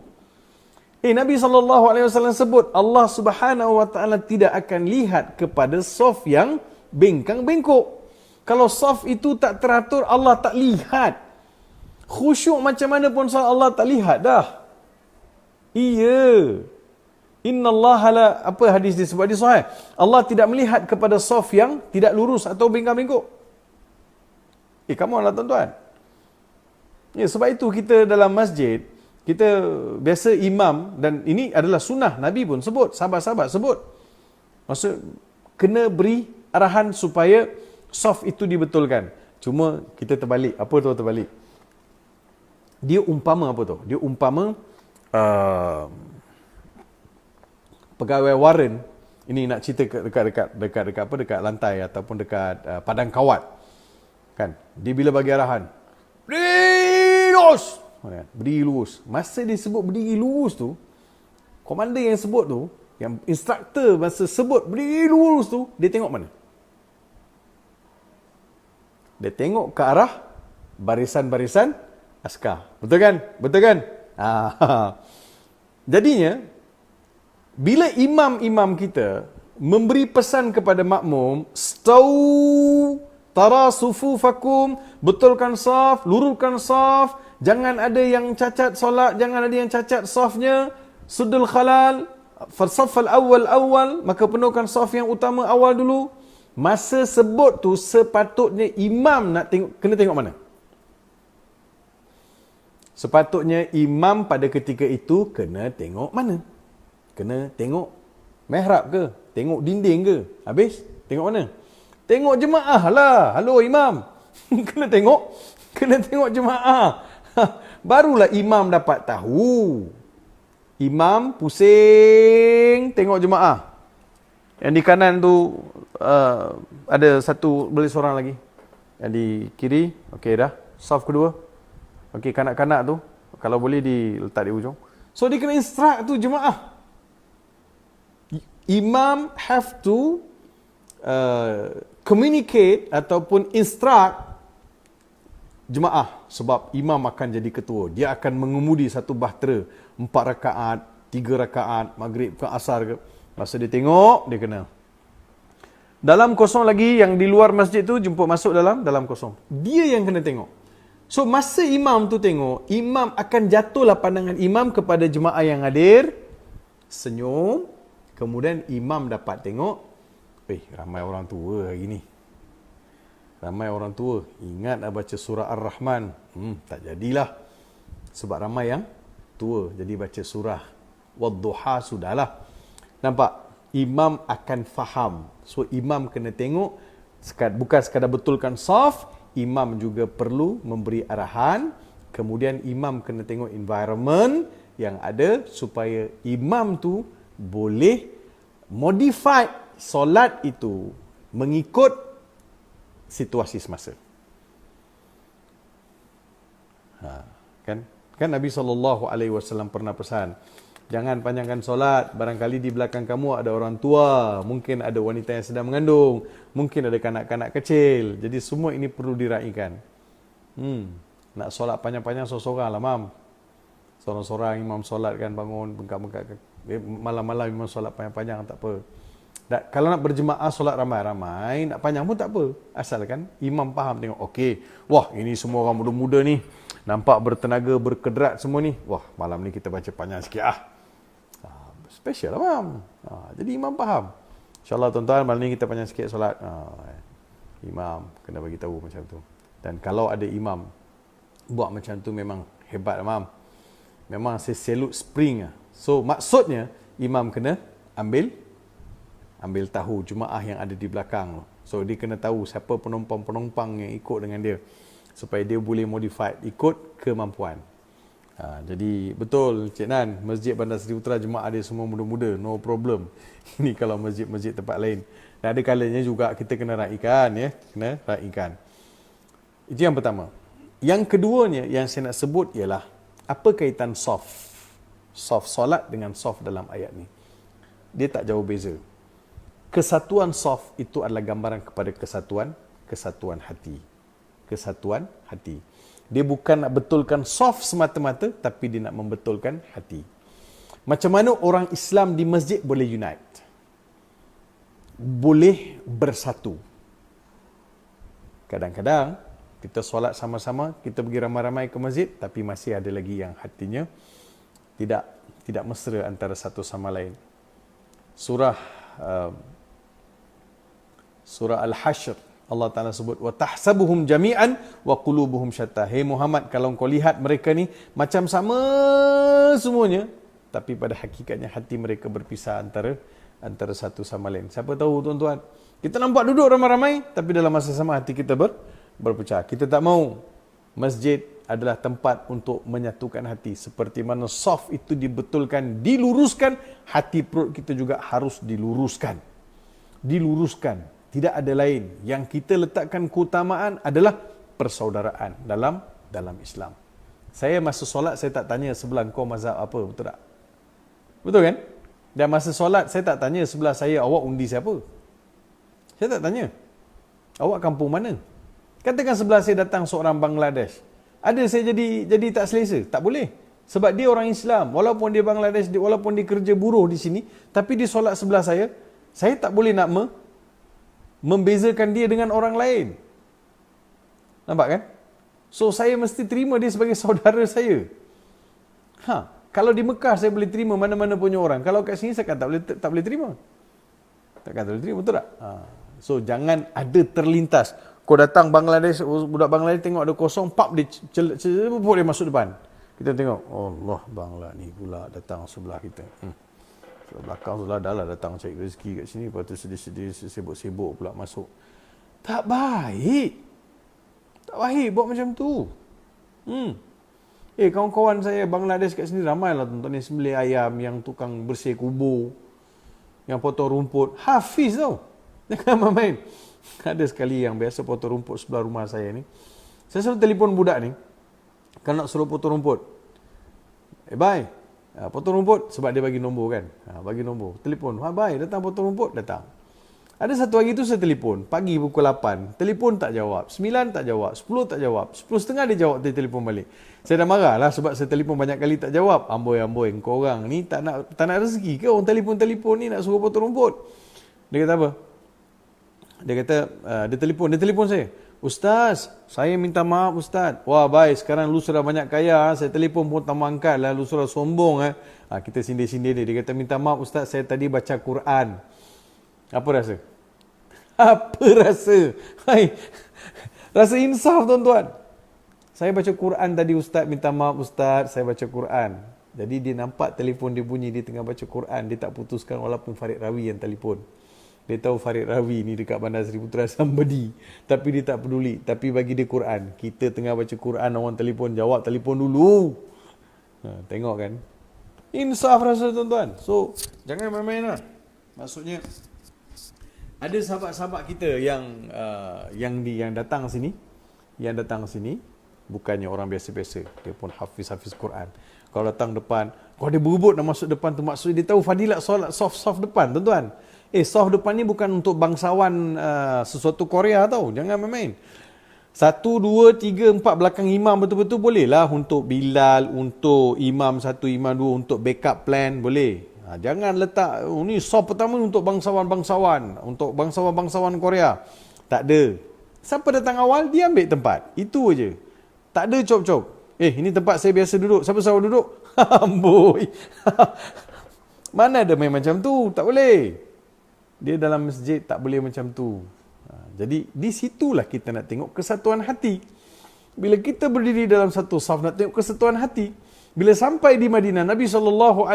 Nabi SAW sebut, Allah Subhanahu Wa Taala tidak akan lihat kepada saf yang bengkang-bengkok. Kalau saf itu tak teratur, Allah tak lihat. Khusyuk macam mana pun Allah tak lihat dah. Iya. Innallaha la, apa hadis disebut di sahih? Allah tidak melihat kepada saf yang tidak lurus atau bengkak-bengkok. Come on lah tuan-tuan. Ya, sebab itu kita dalam masjid, kita biasa imam, dan ini adalah sunnah, Nabi pun sebut, sahabat-sahabat sebut. Maksud, kena beri arahan supaya saf itu dibetulkan. Cuma kita terbalik. Apa tu terbalik? Dia umpama apa tu? Dia umpama pegawai waran ini, nak cerita dekat lantai ataupun dekat padang kawat. Kan? Dia bila bagi arahan, berdiri lurus. Berdiri lurus. Masa dia sebut berdiri lurus tu, komander yang sebut tu, yang instruktor masa sebut berdiri lurus tu, dia tengok mana? Dia tengok ke arah barisan-barisan askar. Betul kan? Betul kan? Jadinya, bila imam-imam kita memberi pesan kepada makmum, stau tara sufufakum, betulkan saf, luruskan saf, jangan ada yang cacat solat, jangan ada yang cacat safnya, suddul khalal, farsaf al-awwal, maka penuhkan saf yang utama awal dulu. Masa sebut tu sepatutnya imam nak tengok, kena tengok mana? Sepatutnya imam pada ketika itu kena tengok mana? Kena tengok mihrab ke? Tengok dinding ke? Habis? Tengok mana? Tengok jemaah lah. Halo imam. Kena tengok jemaah. Barulah imam dapat tahu. Imam pusing tengok jemaah. Yang di kanan tu ada satu, boleh seorang lagi. Yang di kiri, okey dah. Saf kedua. Okey, kanak-kanak tu kalau boleh diletak di ujung. So dia kena instruct tu jemaah. Imam have to communicate ataupun instruct jemaah, sebab imam akan jadi ketua. Dia akan mengemudi satu bahtera 4 rakaat, 3 rakaat, maghrib ke asar ke. Masa dia tengok, dia kena Dalam kosong lagi, yang di luar masjid tu jemput masuk dalam kosong. Dia yang kena tengok. So masa imam tu tengok, imam akan jatuhlah pandangan imam kepada jemaah yang hadir, senyum, kemudian imam dapat tengok, ramai orang tua hari ni. Ramai orang tua, ingat nak baca surah Ar-Rahman. Tak jadilah. Sebab ramai yang tua, jadi baca surah Wadduha sudahlah. Nampak? Imam akan faham. So imam kena tengok, bukan sekadar betulkan saf, imam juga perlu memberi arahan. Kemudian imam kena tengok environment yang ada supaya imam tu boleh modify solat itu mengikut situasi semasa. Kan Nabi SAW pernah pesan, jangan panjangkan solat, barangkali di belakang kamu ada orang tua, mungkin ada wanita yang sedang mengandung, mungkin ada kanak-kanak kecil. Jadi semua ini perlu diraikan. Nak solat panjang-panjang seorang-seorang lah, mam. Seorang-seorang imam solat kan, bangun, bengkak-bengkak. Malam-malam imam solat panjang-panjang, tak apa. Kalau nak berjemaah solat ramai-ramai, nak panjang pun tak apa. Asalkan imam faham, tengok, okey, wah ini semua orang muda-muda ni, nampak bertenaga, berkedrat semua ni. Wah, malam ni kita baca panjang sikit special lah, mam. Jadi imam faham. InsyaAllah tuan-tuan, malam ni kita panjang sikit solat. Imam kena bagi tahu macam tu. Dan kalau ada imam buat macam tu, memang hebat lah, mam. Memang saya salute spring. So maksudnya imam kena ambil tahu jemaah yang ada di belakang. So dia kena tahu siapa penumpang-penumpang yang ikut dengan dia, supaya dia boleh modify ikut kemampuan. Jadi betul Cik Nan, Masjid Bandar Seri Utara jemaah dia semua muda-muda, no problem. Ini kalau masjid-masjid tempat lain. Dan ada kalanya juga kita kena raikan, ya, kena raikan. Itu yang pertama. Yang keduanya yang saya nak sebut ialah apa kaitan soft solat dengan soft dalam ayat ni. Dia tak jauh beza. Kesatuan soft itu adalah gambaran kepada kesatuan hati. Kesatuan hati. Dia bukan nak betulkan soft semata-mata, tapi dia nak membetulkan hati. Macam mana orang Islam di masjid boleh unite? Boleh bersatu. Kadang-kadang kita solat sama-sama, kita pergi ramai-ramai ke masjid, tapi masih ada lagi yang hatinya tidak mesra antara satu sama lain. Surah Al-Hashr, Allah Ta'ala sebut, وَتَحْسَبُهُمْ جَمِيعًا وَقُلُوبُهُمْ شَتَّى. Hei Muhammad, kalau kau lihat mereka ni macam sama semuanya, tapi pada hakikatnya hati mereka berpisah antara satu sama lain. Siapa tahu tuan-tuan, kita nampak duduk ramai-ramai, tapi dalam masa sama hati kita berpecah. Kita tak mahu. Masjid adalah tempat untuk menyatukan hati. Seperti mana soft itu dibetulkan, diluruskan, hati perut kita juga harus diluruskan. Tidak ada lain. Yang kita letakkan keutamaan adalah persaudaraan dalam Islam. Saya masa solat, saya tak tanya sebelah kau mazhab apa, betul tak? Betul kan? Dan masa solat, saya tak tanya sebelah saya, awak undi siapa? Saya tak tanya. Awak kampung mana? Katakan sebelah saya datang seorang Bangladesh. Ada saya jadi tak selesa? Tak boleh. Sebab dia orang Islam. Walaupun dia Bangladesh, walaupun dia kerja buruh di sini, tapi dia solat sebelah saya tak boleh nak membezakan dia dengan orang lain. Nampak kan? So saya mesti terima dia sebagai saudara saya. Kalau di Mekah saya boleh terima mana-mana punya orang. Kalau kat sini saya tak boleh terima. Takkan tak boleh terima, betul tak? So jangan ada terlintas. Kau datang Bangladesh, budak Bangladesh tengok ada kosong, pap dia dia masuk depan. Kita tengok, Allah, Bangla ni pula datang sebelah kita. Sebelah belakang sebelah dah lah datang cari rezeki kat sini, lepas tu sedih-sedih, sibuk-sibuk pula masuk. Tak baik. Tak baik buat macam tu. Kawan-kawan saya Bangladesh kat sini ramai lah tuan-tuan, yang sembelih ayam, yang tukang bersih kubur, yang potong rumput. Hafiz tau. Jangan main. Ada sekali yang biasa potong rumput sebelah rumah saya ni. Saya selalu telefon budak ni, kalau nak suruh potong rumput. Bye. Potong rumput, sebab dia bagi nombor kan. Bagi nombor. Telefon. Bye, datang potong rumput, datang. Ada satu hari tu saya telefon. Pagi pukul 8. Telefon tak jawab. 9 tak jawab. 10 tak jawab. 10.30 dia jawab, dia telefon balik. Saya dah marah lah sebab saya telefon banyak kali tak jawab. Amboi, kau orang ni tak nak rezeki ke? Orang telefon-telefon ni nak suruh potong rumput. Dia kata apa? Dia kata, dia telefon saya. Ustaz, saya minta maaf Ustaz. Wah baik, sekarang lu sudah banyak kaya, saya telefon pun tak mau angkat lah, lu sudah sombong. Kita sindir-sindir dia. Dia kata, minta maaf Ustaz, saya tadi baca Quran. Apa rasa? Apa rasa? Hai, rasa insaf tuan-tuan. Saya baca Quran tadi Ustaz, minta maaf Ustaz, saya baca Quran. Jadi dia nampak telefon dia bunyi, dia tengah baca Quran. Dia tak putuskan walaupun Farid Rawi yang telefon. Dia tahu Farid Rawi ni dekat Bandar Seri Putra somebody. Tapi dia tak peduli. Tapi bagi dia Quran. Kita tengah baca Quran, orang telefon, jawab telefon dulu. Tengok kan. Insaf rasa tuan-tuan. So, jangan main-main lah. Maksudnya, ada sahabat-sahabat kita yang datang sini. Yang datang sini, bukannya orang biasa-biasa. Dia pun hafiz Quran. Kalau datang depan, kalau dia berebut nak masuk depan tu, maksudnya dia tahu fadilat solat soft depan, tuan-tuan. Soft depan ni bukan untuk bangsawan sesuatu Korea tau. Jangan main-main. 1, 2, 3, 4 belakang imam betul-betul boleh lah. Untuk Bilal, untuk imam 1, imam 2, untuk backup plan boleh. Jangan letak, ni soft pertama untuk bangsawan-bangsawan. Untuk bangsawan-bangsawan Korea. Tak ada. Siapa datang awal, dia ambil tempat. Itu aja. Tak ada cop-cop. Ini tempat saya biasa duduk. Siapa selalu duduk? Amboi. Mana ada main macam tu? Tak boleh. Dia dalam masjid tak boleh macam tu. Jadi di situlah kita nak tengok kesatuan hati. Bila kita berdiri dalam satu saf nak tengok kesatuan hati. Bila sampai di Madinah, Nabi SAW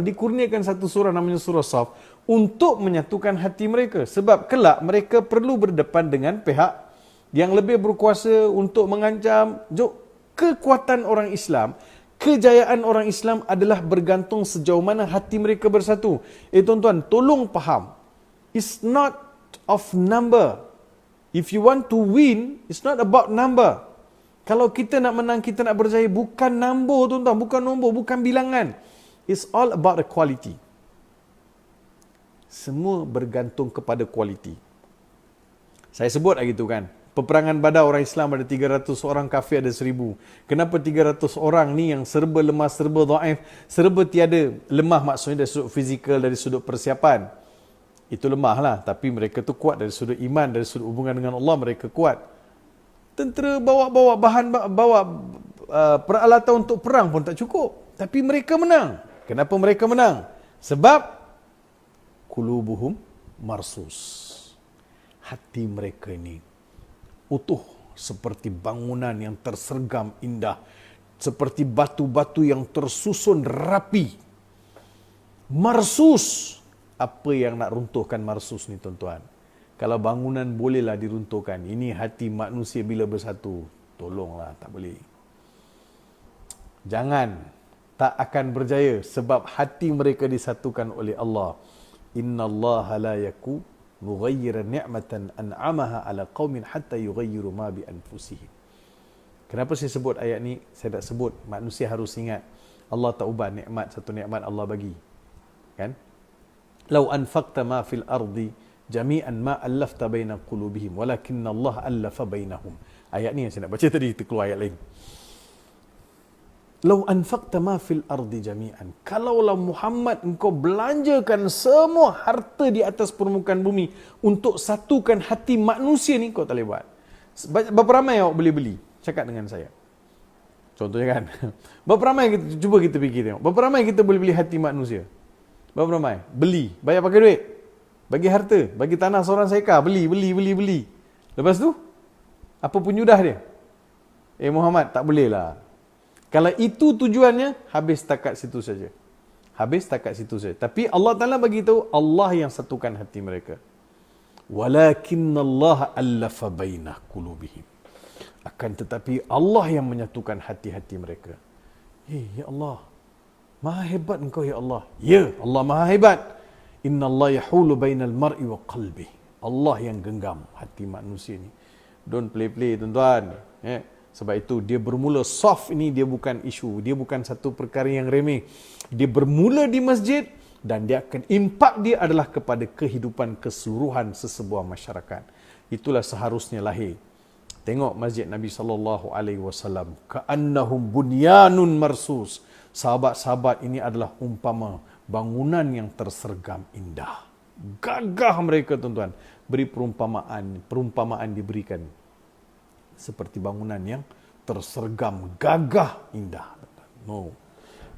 dikurniakan satu surah namanya surah Saf untuk menyatukan hati mereka. Sebab kelak mereka perlu berdepan dengan pihak yang lebih berkuasa untuk mengancam. Kekuatan orang Islam, kejayaan orang Islam adalah bergantung sejauh mana hati mereka bersatu. Tuan-tuan, tolong faham. It's not of number. If you want to win, it's not about number. Kalau kita nak menang, kita nak berjaya, bukan nombor tuan-tuan, bukan nombor, bukan bilangan. It's all about the quality. Semua bergantung kepada quality. Saya sebut lagi tu kan. Peperangan Badar orang Islam ada 300 orang, kafir ada 1000. Kenapa 300 orang ni yang serba lemah, serba dhaif, serba tiada lemah maksudnya dari sudut fizikal, dari sudut persiapan. Itu lemah lah. Tapi mereka tu kuat dari sudut iman, dari sudut hubungan dengan Allah mereka kuat. Tentera bawa bahan, bawa peralatan untuk perang pun tak cukup. Tapi mereka menang. Kenapa mereka menang? Sebab qulubuhum marsus. Hati mereka ini utuh seperti bangunan yang tersergam indah, seperti batu-batu yang tersusun rapi. Marsus. Apa yang nak runtuhkan marsus ni tuan-tuan? Kalau bangunan bolehlah diruntuhkan, ini hati manusia bila bersatu. Tolonglah, tak boleh. Jangan, tak akan berjaya sebab hati mereka disatukan oleh Allah. Innallaha la yaku mughayyiran ni'matan an'amaha ala qaumin hatta yughayyiru ma bi anfusihim. Kenapa saya sebut ayat ni? Saya tak sebut, manusia harus ingat Allah tak ubah nikmat, satu nikmat Allah bagi. Kan? Lau anfaqta ma fil ardi jami'an ma allafta baina qulubihim walakinna Allah allafa bainahum. Ayat ni yang saya nak baca tadi, terkeluar ayat lain. Lau anfaqta ma fil ardi jami'an. Kalaulah Muhammad engkau belanjakan semua harta di atas permukaan bumi untuk satukan hati manusia ni, kau tak boleh buat. Berapa ramai awak boleh beli? Cakap dengan saya. Contohnya kan. Berapa ramai kita, cuba kita fikir tengok. Berapa ramai kita boleh beli hati manusia? Berapa ramai? Beli. Bayar pakai duit. Bagi harta. Bagi tanah seorang seekar. Beli. Lepas tu, apa penyudah dia? Muhammad, tak boleh lah. Kalau itu tujuannya, habis takat situ saja. Tapi Allah Ta'ala bagi tahu, Allah yang satukan hati mereka. Walakinnallaha allafa bainah qulubihim. Akan tetapi Allah yang menyatukan hati-hati mereka. Ya Allah, maha hebat engkau ya Allah. Ya, Allah maha hebat. Innallaha yahulu bainal mar'i wa qalbi. Allah yang genggam hati manusia ni. Don't play tuan-tuan. Sebab itu dia bermula soft ini, dia bukan isu, dia bukan satu perkara yang remeh. Dia bermula di masjid dan dia akan impak dia adalah kepada kehidupan keseluruhan sesebuah masyarakat. Itulah seharusnya lahir. Tengok masjid Nabi SAW. Ka'annahum bunyanun marsus. Sahabat-sahabat ini adalah umpama bangunan yang tersergam indah. Gagah mereka tuan-tuan. beri perumpamaan diberikan seperti bangunan yang tersergam gagah indah. No,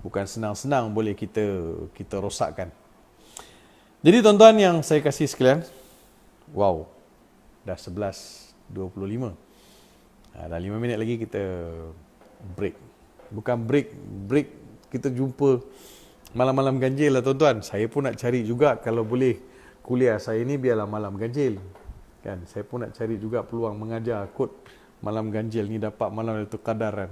bukan senang-senang boleh kita rosakkan. Jadi tuan-tuan yang saya kasih sekalian, wow, dah 11.25. Dah 5 minit lagi kita break. Bukan break kita jumpa malam-malam ganjil lah tuan-tuan. Saya pun nak cari juga kalau boleh kuliah saya ni biarlah malam ganjil. Kan, saya pun nak cari juga peluang mengajar kod malam ganjil ni dapat malam Lailatul Qadar kan.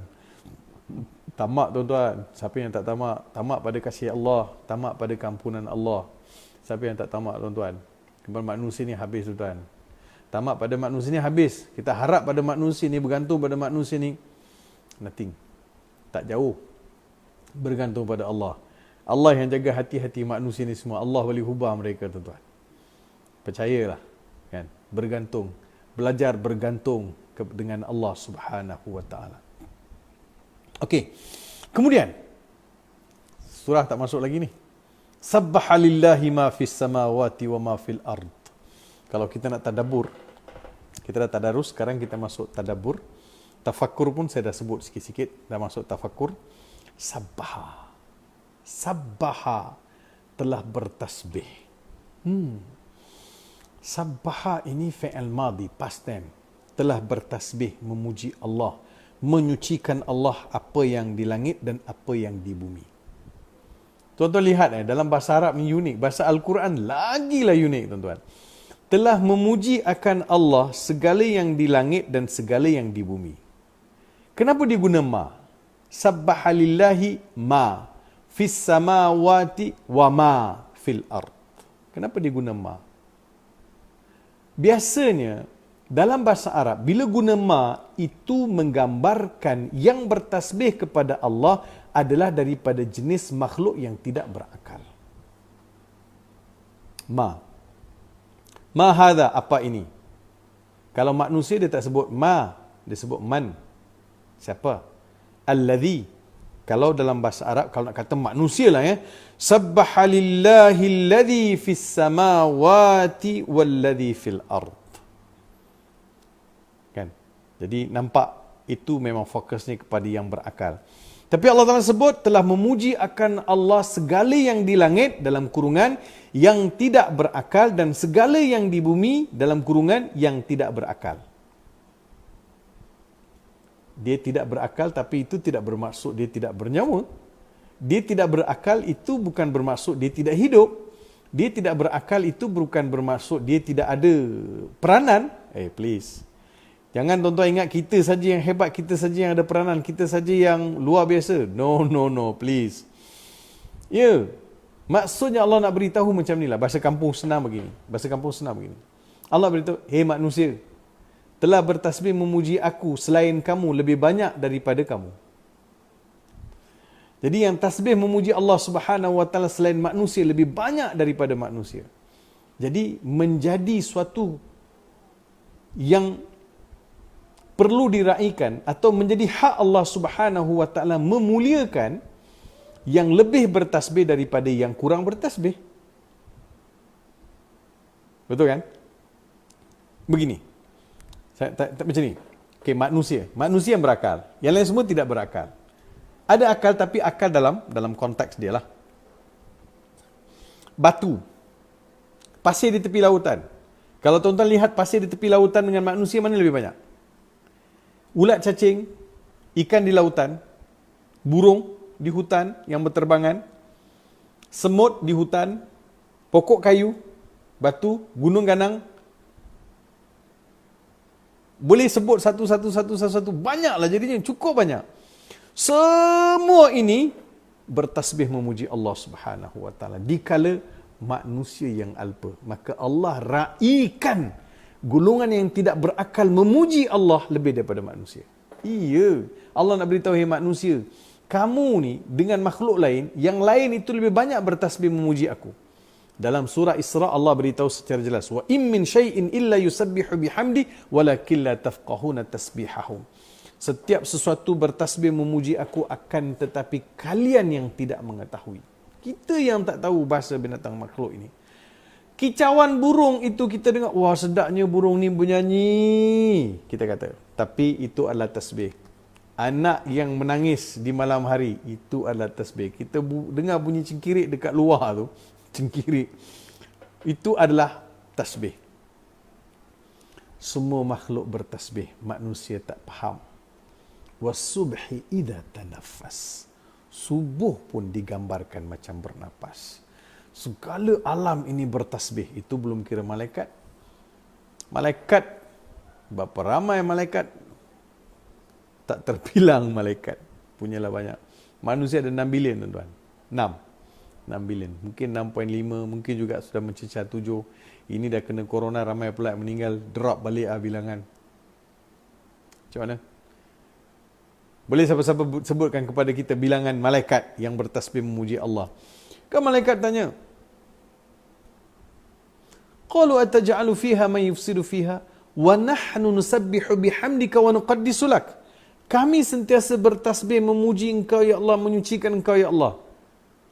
Tamak tuan-tuan, siapa yang tak tamak? Tamak pada kasih Allah, tamak pada keampunan Allah. Siapa yang tak tamak tuan-tuan? Kepada manusia ni habis tuan-tuan. Tamak pada manusia ni habis. Kita harap pada manusia ni, bergantung pada manusia ni, nothing. Tak jauh. Bergantung pada Allah. Allah yang jaga hati-hati manusia ni semua. Allah boleh ubah mereka tuan-tuan. Percayalah. Kan? Bergantung. Belajar bergantung dengan Allah Subhanahu wa ta'ala. Okey. Kemudian surah tak masuk lagi ni. Sabbaha lillahi ma fis samawati wa ma fil ard. Kalau kita nak tadabbur, kita dah tadarus, sekarang kita masuk tadabbur. Tafakkur pun saya dah sebut sikit-sikit, dah masuk tafakkur. Sabbaha. Sabbaha, telah bertasbih. Sabbaha ini fi'il madhi, past tense. Telah bertasbih, memuji Allah, menyucikan Allah apa yang di langit dan apa yang di bumi. Tuan-tuan lihat dalam bahasa Arab ni unik, bahasa Al-Quran lagilah unik tuan-tuan. Telah memuji akan Allah segala yang di langit dan segala yang di bumi. Kenapa dia guna ma? Sabbaha lillahi ma fis samawati wa ma fil ard. Kenapa dia guna ma? Biasanya dalam bahasa Arab, bila guna ma, itu menggambarkan yang bertasbih kepada Allah adalah daripada jenis makhluk yang tidak berakal. Ma. Ma hadha, apa ini? Kalau manusia dia tak sebut ma, dia sebut man. Siapa? Alladhi. Kalau dalam bahasa Arab, kalau nak kata manusia lah ya. Sabbaha lillahi alladhi fis samawati walladhi fil ard. Jadi nampak itu memang fokusnya kepada yang berakal. Tapi Allah Ta'ala sebut telah memuji akan Allah segala yang di langit dalam kurungan yang tidak berakal dan segala yang di bumi dalam kurungan yang tidak berakal. Dia tidak berakal tapi itu tidak bermaksud dia tidak bernyawa. Dia tidak berakal itu bukan bermaksud dia tidak hidup. Dia tidak berakal itu bukan bermaksud dia tidak ada peranan. Please. Jangan tuan-tuan ingat kita saja yang hebat, kita saja yang ada peranan, kita saja yang luar biasa. No, please. Ya, maksudnya Allah nak beritahu macam ni lah. Bahasa kampung senang begini. Allah beritahu, hei manusia, telah bertasbih memuji aku selain kamu lebih banyak daripada kamu. Jadi yang tasbih memuji Allah Subhanahu wa ta'ala selain manusia lebih banyak daripada manusia. Jadi menjadi suatu yang perlu diraikan atau menjadi hak Allah Subhanahu wa ta'ala memuliakan yang lebih bertasbih daripada yang kurang bertasbih. Betul kan? Begini. Tak macam ni. Okey, manusia yang berakal. Yang lain semua tidak berakal. Ada akal tapi akal dalam konteks dia lah. Batu. Pasir di tepi lautan. Kalau tuan-tuan lihat pasir di tepi lautan dengan manusia, mana lebih banyak? Ulat cacing, ikan di lautan, burung di hutan yang berterbangan, semut di hutan, pokok kayu, batu, gunung ganang. Boleh sebut satu-satu, banyaklah jadinya, cukup banyak. Semua ini bertasbih memuji Allah Subhanahu wa ta'ala dikala manusia yang alpa. Maka Allah raikan golongan yang tidak berakal memuji Allah lebih daripada manusia. Iya, Allah nak beritahu, hey manusia, kamu ni dengan makhluk lain, yang lain itu lebih banyak bertasbih memuji aku. Dalam surah Isra Allah beritahu secara jelas, wa in min syai'in illa yusabbihu bihamdi walakin la tafqahuna tasbihahum. Setiap sesuatu bertasbih memuji aku akan tetapi kalian yang tidak mengetahui. Kita yang tak tahu bahasa binatang makhluk ini. Kicauan burung itu kita dengar, wah sedapnya burung ni bernyanyi, kita kata. Tapi itu adalah tasbih. Anak yang menangis di malam hari, itu adalah tasbih. Kita dengar bunyi cengkirik dekat luar tu, cengkirik. Itu adalah tasbih. Semua makhluk bertasbih, manusia tak faham. Wasubhi idza tanaffas. Subuh pun digambarkan macam bernapas. Segala alam ini bertasbih. Itu belum kira malaikat. Malaikat, berapa ramai malaikat? Tak terbilang malaikat. Punyalah banyak. Manusia ada 6 bilion, tuan-tuan. 6 bilion. Mungkin 6.5, mungkin juga sudah mencecah 7. Ini dah kena corona, ramai pula meninggal. Drop balik bilangan. Macam mana? Boleh siapa-siapa sebutkan kepada kita bilangan malaikat yang bertasbih memuji Allah? Kan malaikat tanya, qalu ataj'alu fiha man yufsidu fiha wa nahnu nusabbihu bihamdika wa nuqaddisu lak. Kami sentiasa bertasbih memuji Engkau ya Allah, menyucikan Engkau ya Allah.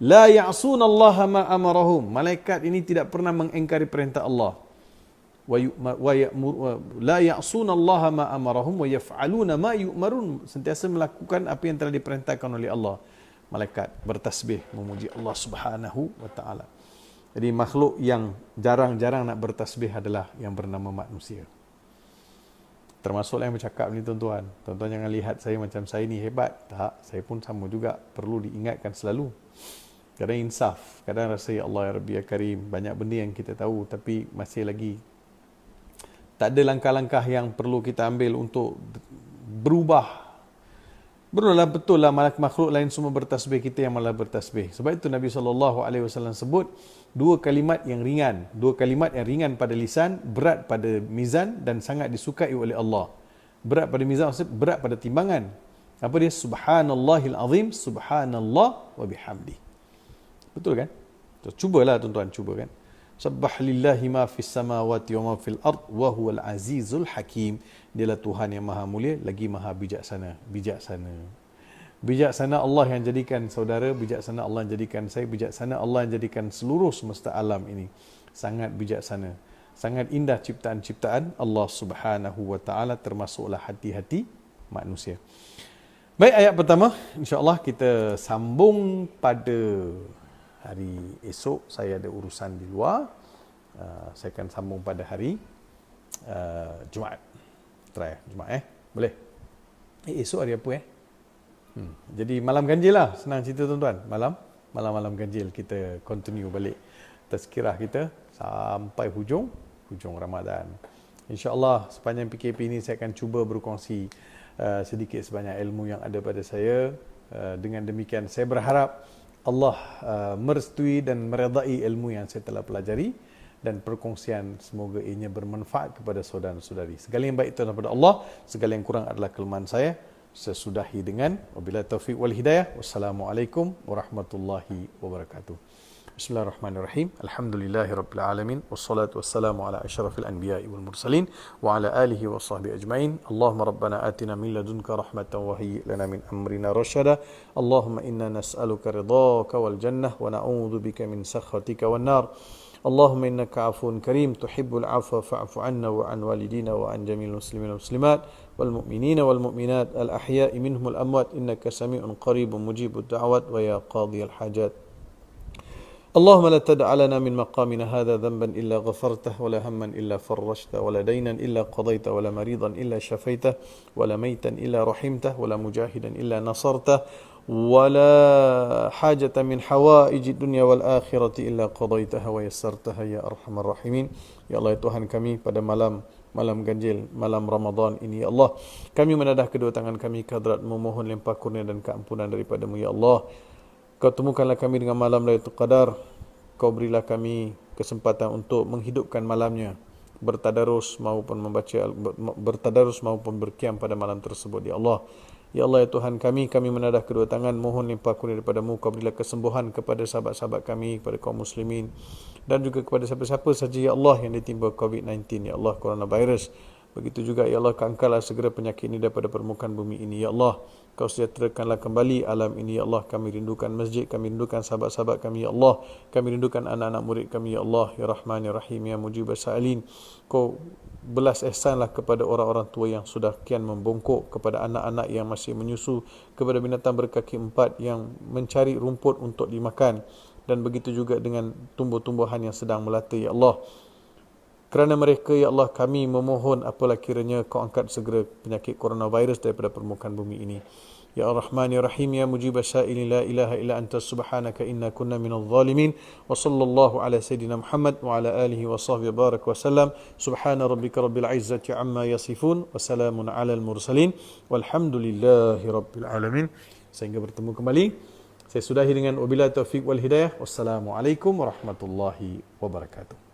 La ya'sunallaha ma amarahum. Malaikat ini tidak pernah mengingkari perintah Allah. La ya'sunallaha ma amarahum wa yaf'aluna ma yu'marun. Sentiasa melakukan apa yang telah diperintahkan oleh Allah. Malaikat bertasbih memuji Allah Subhanahu wa taala. Jadi makhluk yang jarang-jarang nak bertasbih adalah yang bernama manusia. Termasuklah yang bercakap ni tuan-tuan. Tuan-tuan jangan lihat saya macam saya ni hebat. Tak, saya pun sama juga. Perlu diingatkan selalu. Kadang insaf. Kadang rasa ya Allah ya Rabbi ya Karim. Banyak benda yang kita tahu tapi masih lagi tak ada langkah-langkah yang perlu kita ambil untuk berubah. Betul lah makhluk lain semua bertasbih, kita yang malah bertasbih. Sebab itu Nabi SAW sebut dua kalimat yang ringan pada lisan, berat pada mizan dan sangat disukai oleh Allah. Berat pada mizan maksud berat pada timbangan. Apa dia? Subhanallahil azim, subhanallah wa bihamdi. Betul kan? Cubalah tuan-tuan, cuba kan. Sabbah lillahi ma fis samawati wa ma fil ard wa huwal azizul hakim. Dialah Tuhan yang maha mulia lagi maha bijaksana. Bijaksana Allah yang jadikan saudara, bijaksana Allah yang jadikan saya, bijaksana Allah yang jadikan seluruh semesta alam ini. Sangat bijaksana. Sangat indah ciptaan-ciptaan Allah Subhanahu wa taala, termasuklah hati-hati manusia. Baik, ayat pertama insya-Allah kita sambung pada hari esok. Saya ada urusan di luar. Saya akan sambung pada hari Jumaat. Try Jumaat boleh. Esok hari apa Jadi malam ganjil lah, senang cerita tuan-tuan. Malam ganjil kita continue balik tazkirah kita sampai hujung Ramadan. InsyaAllah sepanjang PKP ini saya akan cuba berkongsi sedikit sebanyak ilmu yang ada pada saya. Dengan demikian saya berharap Allah merestui dan meredai ilmu yang saya telah pelajari, dan perkongsian semoga ianya bermanfaat kepada saudara-saudari. Segala yang baik itu daripada Allah, segala yang kurang adalah kelemahan saya. Sesudahi dengan wabillahi taufiq wal hidayah. Wassalamualaikum warahmatullahi wabarakatuh. Bismillahirrahmanirrahim. Alhamdulillahirabbil alamin wassalatu wassalamu ala asyrafil anbiya'i wal mursalin wa ala alihi wa sahbihi ajmain. Allahumma rabbana atina min ladunka rahmatan wa hayyi lana min amrina rasyada. Allahumma inna nas'aluka ridhaka wal jannah wa na'udzu bika min sakhatika wan nar. اللهم إنك عفو كريم تحب العفو فاعف عنا وعن والدينا وعن جميع المسلمين والمسلمات والمؤمنين والمؤمنات الأحياء منهم الأموات إنك سميع قريب مجيب الدعوات ويا قاضي الحاجات. اللهم لا تدع لنا من مقامنا هذا ذنبا إلا غفرته ولا هما إلا فرجته ولا دينا إلا قضيته ولا مريضا إلا شفيته ولا ميتا إلا رحمته ولا مجاهدا إلا نصرته ولا حاجة من حوائج الدنيا والآخرة إلا قضيتها ويسرتها يا أرحم الراحمين. Ya Allah, Tuhan kami, pada malam ganjil, malam Ramadan ini, ya Allah, kami menadah kedua tangan kami ke hadrat memohon limpah kurnia dan keampunan daripada-Mu, ya Allah. Kau temukanlah kami dengan malam Lailatul Qadar. Kau berilah kami kesempatan untuk menghidupkan malamnya, bertadarus maupun berqiyam pada malam tersebut, ya Allah. Ya Allah, ya Tuhan kami menadah kedua tangan mohon limpah kurnia daripada-Mu. Kau berilah kesembuhan kepada sahabat-sahabat kami, kepada kaum muslimin, dan juga kepada siapa-siapa saja, ya Allah, yang ditimpa COVID-19, ya Allah, coronavirus. Begitu juga ya Allah, angkatlah segera penyakit ini daripada permukaan bumi ini ya Allah. Kau sejahterakanlah kembali alam ini ya Allah. Kami rindukan masjid, kami rindukan sahabat-sahabat kami ya Allah. Kami rindukan anak-anak murid kami ya Allah. Ya Rahman ya Rahim ya Mujib as-Sa'ilin. Kau belas ihsanlah kepada orang-orang tua yang sudah kian membongkok, kepada anak-anak yang masih menyusu, kepada binatang berkaki empat yang mencari rumput untuk dimakan, dan begitu juga dengan tumbuh-tumbuhan yang sedang melata ya Allah. Kerana mereka ya Allah, kami memohon apalah kiranya kau angkat segera penyakit coronavirus daripada permukaan bumi ini. Ya Ar-Rahman Ya Rahim Ya Mujib as-Sa'ilin la ilaha illa anta subhanaka inna kunna minadh zalimin. Wa sallallahu ala sayidina Muhammad wa ala alihi wa sahbihi barak wa sallam. Subhana rabbika rabbil izzati amma yasifun wa salamun ala al-mursalin walhamdulillahi rabbil alamin. Sehingga bertemu kembali. Saya sudahi dengan wabillahi taufiq wal hidayah. Wassalamualaikum warahmatullahi wabarakatuh.